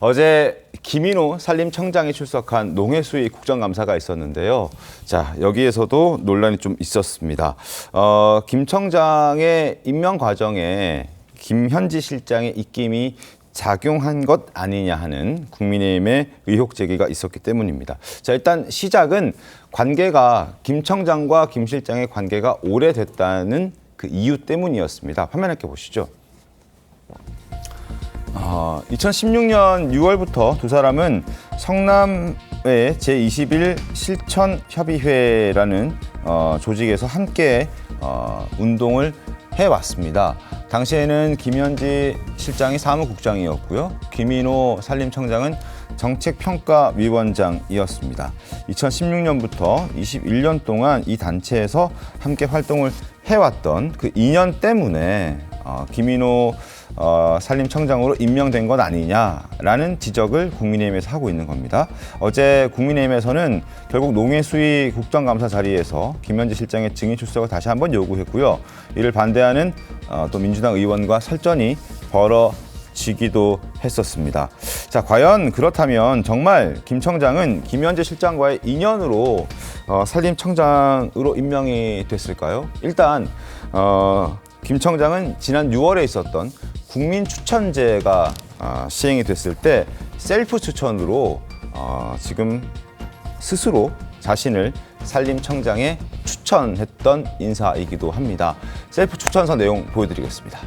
어제 김인호 산림청장이 출석한 농해수위 국정감사가 있었는데요. 자, 여기에서도 논란이 좀 있었습니다. 김 청장의 임명 과정에 김현지 실장의 입김이 작용한 것 아니냐 하는 국민의힘의 의혹 제기가 있었기 때문입니다. 자, 일단 시작은 김 청장과 김 실장의 관계가 오래됐다는 그 이유 때문이었습니다. 화면 함께 보시죠. 2016년 6월부터 두 사람은 성남의 제21 실천협의회라는 조직에서 함께 운동을 해왔습니다. 당시에는 김현지 실장이 사무국장이었고요. 김인호 산림청장은 정책평가위원장이었습니다. 2016년부터 21년 동안 이 단체에서 함께 활동을 해왔던 그 인연 때문에 김인호 산림청장으로 임명된 것 아니냐라는 지적을 국민의힘에서 하고 있는 겁니다. 어제 국민의힘에서는 결국 농해수위 국정감사 자리에서 김현지 실장의 증인 출석을 다시 한번 요구했고요. 이를 반대하는 또 민주당 의원과 설전이 벌어지기도 했었습니다. 자, 과연 그렇다면 정말 김 청장은 김현지 실장과의 인연으로 산림청장으로 임명이 됐을까요? 일단 김 청장은 지난 6월에 있었던 국민추천제가 시행이 됐을 때 셀프 추천으로 지금 스스로 자신을 산림청장에 추천했던 인사이기도 합니다. 셀프 추천서 내용 보여드리겠습니다.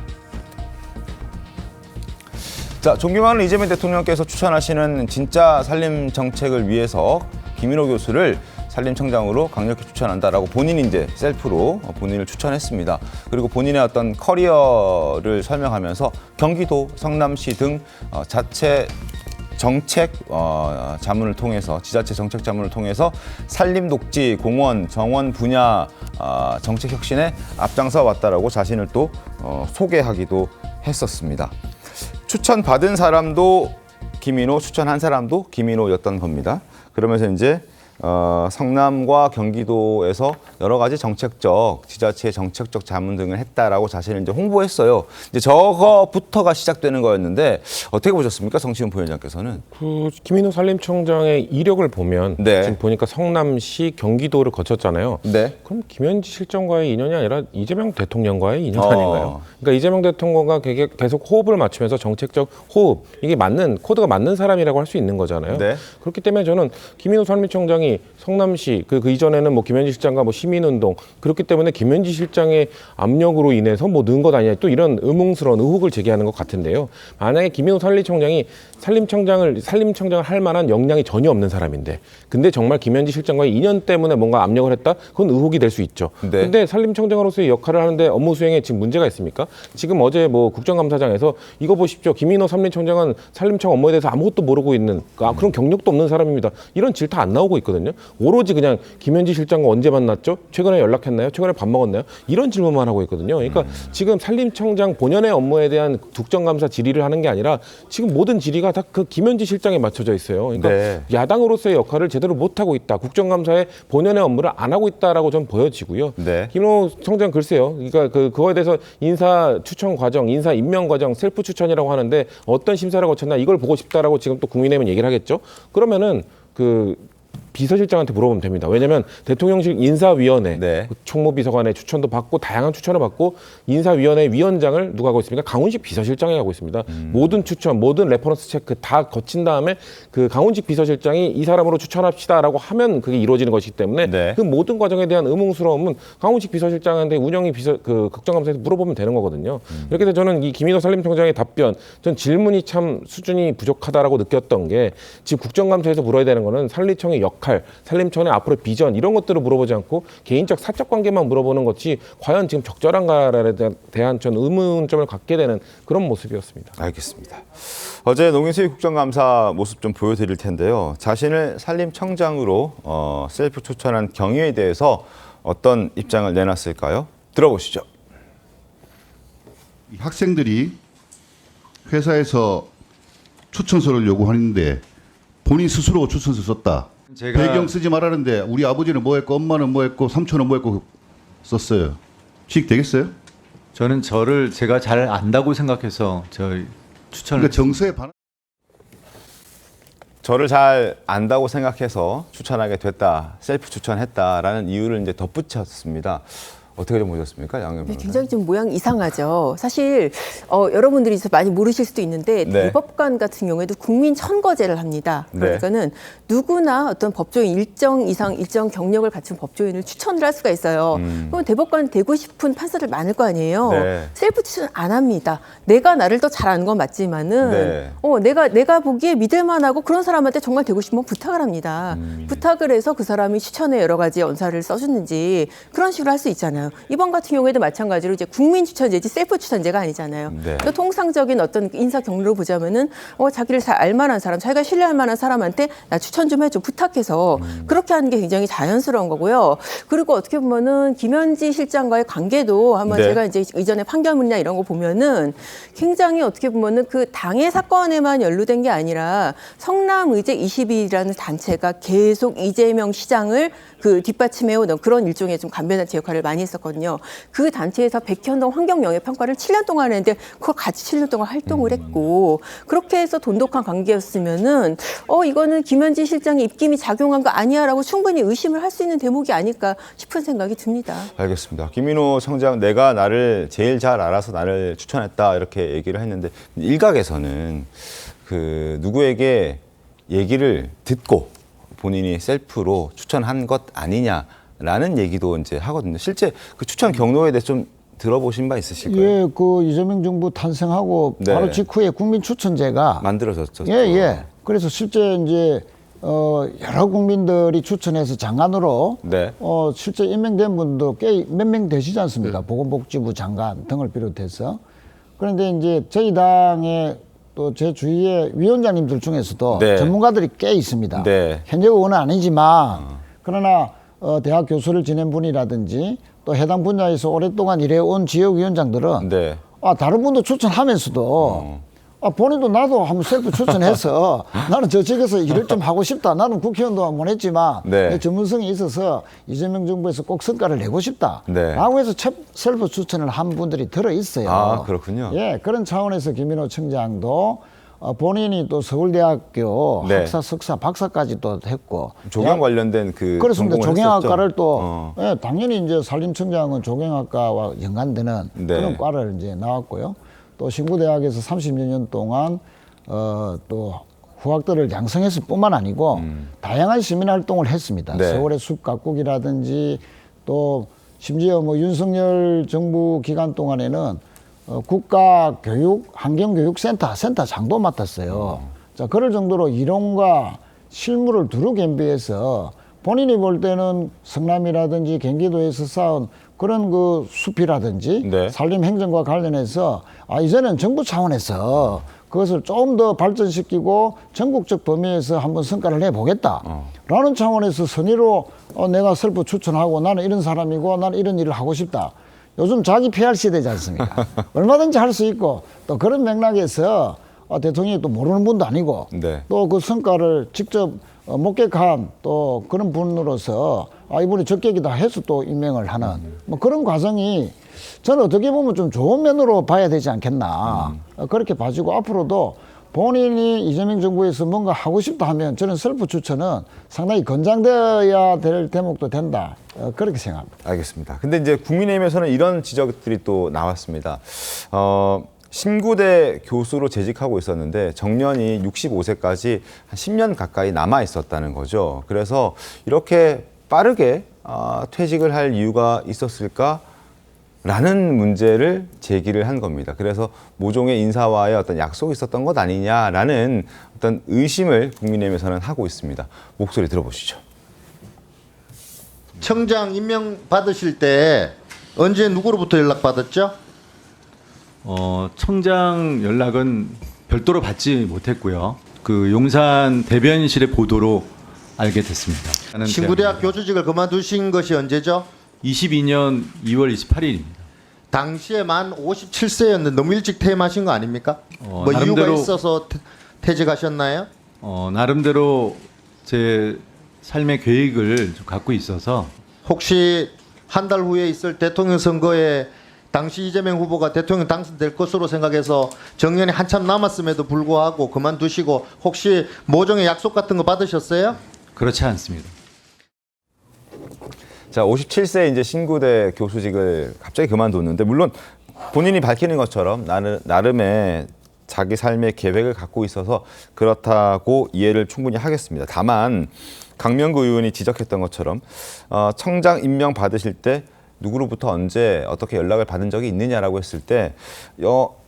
자, 존경하는 이재명 대통령께서 추천하시는 진짜 산림 정책을 위해서 김인호 교수를 산림청장으로 강력히 추천한다라고 본인이 이제 셀프로 본인을 추천했습니다. 그리고 본인의 어떤 커리어를 설명하면서 경기도, 성남시 등 자체 정책 자문을 통해서 지자체 정책 자문을 통해서 산림 녹지, 공원, 정원 분야 정책 혁신에 앞장서 왔다라고 자신을 또 소개하기도 했었습니다. 추천받은 사람도 김인호, 추천한 사람도 김인호였던 겁니다. 그러면서 이제 성남과 경기도에서 여러 가지 정책적, 지자체의 정책적 자문 등을 했다라고 자신을 이제 홍보했어요. 이제 저거부터가 시작되는 거였는데 어떻게 보셨습니까, 성시훈 부위원장께서는? 김인호 산림청장의 이력을 보면 네. 지금 보니까 성남시, 경기도를 거쳤잖아요. 네. 그럼 김현지 실장과의 인연이 아니라 이재명 대통령과의 인연 아닌가요? 그러니까 이재명 대통령과 계속 호흡을 맞추면서 정책적 호흡, 이게 맞는 코드가 맞는 사람이라고 할 수 있는 거잖아요. 네. 그렇기 때문에 저는 김인호 산림청장이 성남시 그 이전에는 뭐 김현지 실장과 뭐 시민운동 그렇기 때문에 김현지 실장의 압력으로 인해서 뭐 넣은 것 아니냐 또 이런 의문스러운 의혹을 제기하는 것 같은데요. 만약에 김인호 산림청장이 산림청장을 할 만한 역량이 전혀 없는 사람인데 근데 정말 김현지 실장과의 인연 때문에 뭔가 압력을 했다? 그건 의혹이 될 수 있죠. 네. 근데 산림청장으로서의 역할을 하는데 업무 수행에 지금 문제가 있습니까? 지금 어제 뭐 국정감사장에서 이거 보십시오. 김인호 산림청장은 산림청 업무에 대해서 아무것도 모르고 있는 그런 경력도 없는 사람입니다. 이런 질타 안 나오고 있거든요. 오로지 그냥 김현지 실장과 언제 만났죠? 최근에 연락했나요? 최근에 밥 먹었나요? 이런 질문만 하고 있거든요. 그러니까 지금 산림청장 본연의 업무에 대한 국정감사 질의를 하는 게 아니라 지금 모든 질의가 다 그 김현지 실장에 맞춰져 있어요. 그러니까 네. 야당으로서의 역할을 제대로 못 하고 있다. 국정감사의 본연의 업무를 안 하고 있다라고 좀 보여지고요. 네. 김인호 청장 글쎄요. 그러니까 그거에 대해서 인사 추천 과정, 인사 임명 과정, 셀프 추천이라고 하는데 어떤 심사를 거쳤나 이걸 보고 싶다라고 지금 또 국민의힘은 얘기를 하겠죠. 그러면은 비서실장한테 물어보면 됩니다. 왜냐하면 대통령실 인사위원회, 네. 총무비서관의 추천도 받고 다양한 추천을 받고 인사위원회 위원장을 누가 하고 있습니까? 강훈식 비서실장이 하고 있습니다. 모든 추천, 모든 레퍼런스 체크 다 거친 다음에 그 강훈식 비서실장이 이 사람으로 추천합시다라고 하면 그게 이루어지는 것이기 때문에 네. 그 모든 과정에 대한 의문스러움은 강훈식 비서실장한테 운영위 국정감사에서 물어보면 되는 거거든요. 이렇게 해서 저는 이 김인호 산림청장의 답변, 전 질문이 참 수준이 부족하다라고 느꼈던 게 지금 국정감사에서 물어야 되는 거는 산림청의 역할, 산림청의 앞으로 비전 이런 것들을 물어보지 않고 개인적 사적 관계만 물어보는 것이 과연 지금 적절한가에 대한 전 의문점을 갖게 되는 그런 모습이었습니다. 알겠습니다. 어제 농해수위 국정감사 모습 좀 보여드릴 텐데요. 자신을 산림청장으로 셀프 추천한 경위에 대해서 어떤 입장을 내놨을까요? 들어보시죠. 학생들이 회사에서 추천서를 요구하는데 본인 스스로 추천서 썼다. 배경 쓰지 말라는데 우리 아버지는 뭐 했고 엄마는 뭐 했고 삼촌은 뭐 했고 썼어요. 취직 되겠어요? 저는 제가 잘 안다고 생각해서 저희 추천을 그러니까 정서에 반한. 저를 잘 안다고 생각해서 추천하게 됐다, 셀프 추천했다라는 이유를 이제 덧붙였습니다. 어떻게 좀 보셨습니까, 양현 변호사? 굉장히 좀 모양 이상하죠. 사실 여러분들이 많이 모르실 수도 있는데 네. 대법관 같은 경우에도 국민 천거제를 합니다. 네. 그러니까는 누구나 어떤 법조인 일정 이상 일정 경력을 갖춘 법조인을 추천을 할 수가 있어요. 그럼 대법관 되고 싶은 판사들 많을 거 아니에요. 네. 셀프 추천 안 합니다. 내가 나를 더 잘 아는 건 맞지만은 네. 내가 보기에 믿을만하고 그런 사람한테 정말 되고 싶으면 부탁을 합니다. 부탁을 해서 그 사람이 추천에 여러 가지 언사를 써주는지 그런 식으로 할 수 있잖아요. 이번 같은 경우에도 마찬가지로 이제 국민 추천제지 셀프 추천제가 아니잖아요. 네. 또 통상적인 어떤 인사 경로로 보자면은 자기를 잘 알만한 사람, 자기가 신뢰할 만한 사람한테 나 추천 좀 해줘 부탁해서 그렇게 하는 게 굉장히 자연스러운 거고요. 그리고 어떻게 보면은 김현지 실장과의 관계도 한번 네. 제가 이제 이전에 판결문이나 이런 거 보면은 굉장히 어떻게 보면은 그 당해 사건에만 연루된 게 아니라 성남의제 22라는 단체가 계속 이재명 시장을 그 뒷받침해오는 그런 일종의 좀 간변단체 역할을 많이 했었거든요. 그 단체에서 백현동 환경영향평가를 7년 동안 했는데 그걸 같이 7년 동안 활동을 했고 그렇게 해서 돈독한 관계였으면은 이거는 김현지 실장의 입김이 작용한 거 아니야라고 충분히 의심을 할 수 있는 대목이 아닐까 싶은 생각이 듭니다. 알겠습니다. 김민호 청장, 내가 나를 제일 잘 알아서 나를 추천했다 이렇게 얘기를 했는데 일각에서는 그 누구에게 얘기를 듣고 본인이 셀프로 추천한 것 아니냐라는 얘기도 이제 하거든요. 실제 그 추천 경로에 대해서 좀 들어보신 바 있으실까요? 예, 그 이재명 정부 탄생하고 네. 바로 직후에 국민 추천제가 만들어졌죠. 예. 그래서 실제 이제 여러 국민들이 추천해서 장관으로 네. 실제 임명된 분도 꽤 몇 명 되시지 않습니까? 보건복지부 장관 등을 비롯해서. 그런데 이제 저희 당의 또 제 주위의 위원장님들 중에서도 네. 전문가들이 꽤 있습니다. 네. 현재 의원은 아니지만 그러나 대학 교수를 지낸 분이라든지 또 해당 분야에서 오랫동안 일해온 지역위원장들은 네. 다른 분도 추천하면서도 본인도 나도 한번 셀프 추천해서 나는 저 지역에서 일을 좀 하고 싶다. 나는 국회의원도 못 했지만 네. 내 전문성이 있어서 이재명 정부에서 꼭 성과를 내고 싶다. 네. 라고 해서 셀프 추천을 한 분들이 들어있어요. 아, 그렇군요. 예, 그런 차원에서 김민호 청장도 본인이 또 서울대학교 네. 학사, 석사, 박사까지 또 했고 조경 관련된 그 그렇습니다. 전공을 조경학과를 했었죠. 또 예, 당연히 이제 산림청장은 조경학과와 연관되는 네. 그런 과를 이제 나왔고요. 또 신구대학에서 30여 동안 또 후학들을 양성했을 뿐만 아니고 다양한 시민 활동을 했습니다. 네. 서울의 숲 가꾸기라든지 또 심지어 뭐 윤석열 정부 기간 동안에는 국가교육 환경교육센터 센터장도 맡았어요. 자, 그럴 정도로 이론과 실무를 두루 겸비해서 본인이 볼 때는 성남이라든지 경기도에서 쌓은 그런 그 숲이라든지 네. 산림 행정과 관련해서 이제는 정부 차원에서 그것을 좀 더 발전시키고 전국적 범위에서 한번 성과를 내보겠다. 라는 차원에서 선의로 내가 셀프 추천하고 나는 이런 사람이고 나는 이런 일을 하고 싶다. 요즘 자기 PR 시대지 않습니까? 얼마든지 할 수 있고 또 그런 맥락에서 대통령이 또 모르는 분도 아니고 네. 또 그 성과를 직접 목격한 또 그런 분으로서 이분이 적격이다 해서 또 임명을 하는 뭐 그런 과정이 저는 어떻게 보면 좀 좋은 면으로 봐야 되지 않겠나 그렇게 봐지고 앞으로도 본인이 이재명 정부에서 뭔가 하고 싶다 하면 저는 셀프 추천은 상당히 권장되어야 될 대목도 된다 그렇게 생각합니다. 알겠습니다. 근데 이제 국민의힘에서는 이런 지적들이 또 나왔습니다. 신구대 교수로 재직하고 있었는데 정년이 65세까지 한 10년 가까이 남아 있었다는 거죠. 그래서 이렇게 빠르게 퇴직을 할 이유가 있었을까? 라는 문제를 제기를 한 겁니다. 그래서 모종의 인사와의 어떤 약속이 있었던 것 아니냐라는 어떤 의심을 국민의힘에서는 하고 있습니다. 목소리 들어보시죠. 청장 임명 받으실 때 언제 누구로부터 연락 받았죠? 청장 연락은 별도로 받지 못했고요. 그 용산 대변실의 보도로 알게 됐습니다. 신구대학 교수직을 그만두신 것이 언제죠? 22년 2월 28일입니다. 당시에 만 57세였는데 너무 일찍 퇴임하신 거 아닙니까? 뭐 이유가 나름대로- 있어서 퇴직하셨나요? 나름대로 제 삶의 계획을 좀 갖고 있어서 혹시 한 달 후에 있을 대통령 선거에 당시 이재명 후보가 대통령 당선될 것으로 생각해서 정년이 한참 남았음에도 불구하고 그만두시고 혹시 모종의 약속 같은 거 받으셨어요? 그렇지 않습니다. 자, 57세 이제 신구대 교수직을 갑자기 그만뒀는데 물론 본인이 밝히는 것처럼 나름의 자기 삶의 계획을 갖고 있어서 그렇다고 이해를 충분히 하겠습니다. 다만 강명구 의원이 지적했던 것처럼 청장 임명 받으실 때 누구로부터 언제 어떻게 연락을 받은 적이 있느냐라고 했을 때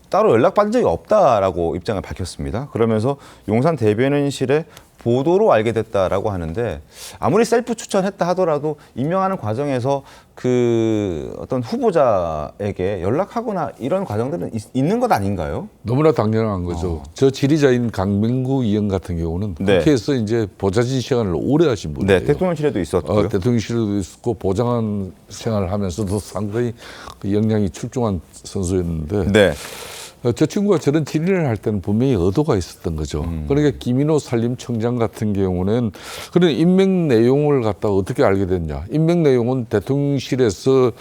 따로 연락받은 적이 없다라고 입장을 밝혔습니다. 그러면서 용산 대변인실에 보도로 알게 됐다라고 하는데 아무리 셀프 추천했다 하더라도 임명하는 과정에서 그 어떤 후보자에게 연락하거나 이런 과정들은 있는 것 아닌가요? 너무나 당연한 거죠. 저 지리자인 강명구 의원 같은 경우는 네. 국회에서 이제 보좌진 생활을 오래 하신 분이에요. 네, 대통령실에도 있었고요. 대통령실에도 있었고 보좌관 생활을 하면서도 상당히 그 역량이 출중한 선수였는데 네. 저 친구가 저런 질의를 할 때는 분명히 의도가 있었던 거죠. 그러니까 김인호 산림청장 같은 경우는 그런 임명 내용을 갖다가 어떻게 알게 됐냐. 임명 내용은 대통령실에서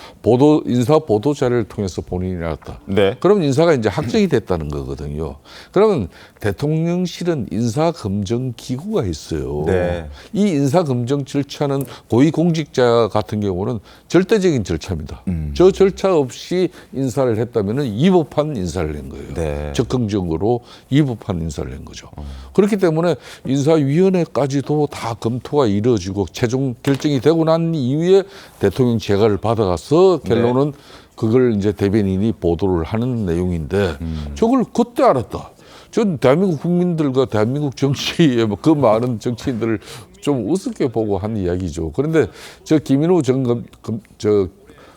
인사 보도 자료를 통해서 본인이 알았다. 네. 그럼 인사가 이제 확정이 됐다는 거거든요. 그러면 대통령실은 인사검증 기구가 있어요. 네. 이 인사검증 절차는 고위공직자 같은 경우는 절대적인 절차입니다. 저 절차 없이 인사를 했다면 위법한 인사를 낸 거예요. 네. 적극적으로 위법한 인사를 낸 거죠. 그렇기 때문에 인사위원회까지도 다 검토가 이루어지고 최종 결정이 되고 난 이후에 대통령 재가를 받아가서 결론은 그걸 이제 대변인이 보도를 하는 내용인데 저걸 그때 알았다. 전 대한민국 국민들과 대한민국 정치에 그 많은 정치인들을 좀 우습게 보고 한 이야기죠. 그런데 저 김인호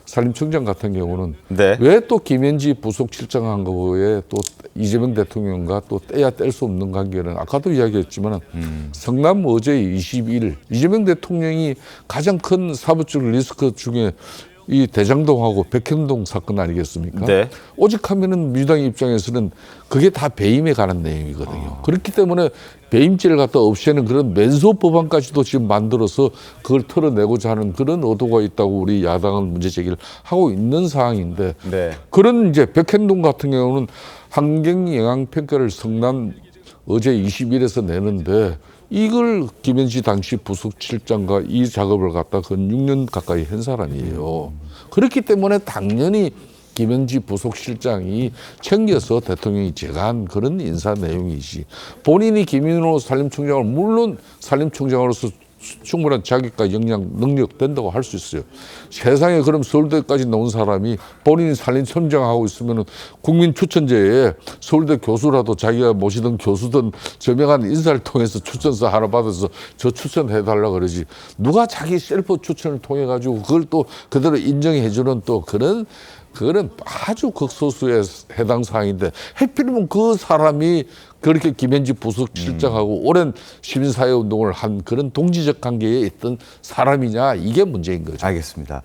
산림청장 같은 경우는 네. 왜 또 김현지 부속실장한 거에 또 이재명 대통령과 또 떼야 뗄 수 없는 관계는 아까도 이야기했지만 성남 어제 22일 이재명 대통령이 가장 큰 사법적 리스크 중에 이 대장동하고 백현동 사건 아니겠습니까? 네. 오직하면은 민주당 입장에서는 그게 다 배임에 관한 내용이거든요. 그렇기 때문에 배임죄를 갖다 없애는 그런 맨소 법안까지도 지금 만들어서 그걸 털어내고자 하는 그런 의도가 있다고 우리 야당은 문제 제기를 하고 있는 상황인데 네. 그런 이제 백현동 같은 경우는 환경 영향 평가를 성남 어제 20일에서 내는데 이걸 김현지 당시 부속실장과 이 작업을 갖다 근 6년 가까이 한 사람이에요. 그렇기 때문에 당연히 김현지 부속실장이 챙겨서 대통령이 제가한 그런 인사 내용이지. 본인이 김인호 산림청장을 물론 산림청장으로서 충분한 자격과 역량, 능력 된다고 할 수 있어요. 세상에 그럼 서울대까지 나온 사람이 본인이 산림청장하고 있으면 국민 추천제에 서울대 교수라도 자기가 모시던 교수든 저명한 인사를 통해서 추천서 하나 받아서 저 추천해달라 그러지. 누가 자기 셀프 추천을 통해 가지고 그걸 또 그대로 인정해 주는 또 그거는 아주 극소수의 해당 사항인데 하필이면 그 사람이 그렇게 김현지 부속실장하고 오랜 시민사회 운동을 한 그런 동지적 관계에 있던 사람이냐 이게 문제인 거죠. 알겠습니다.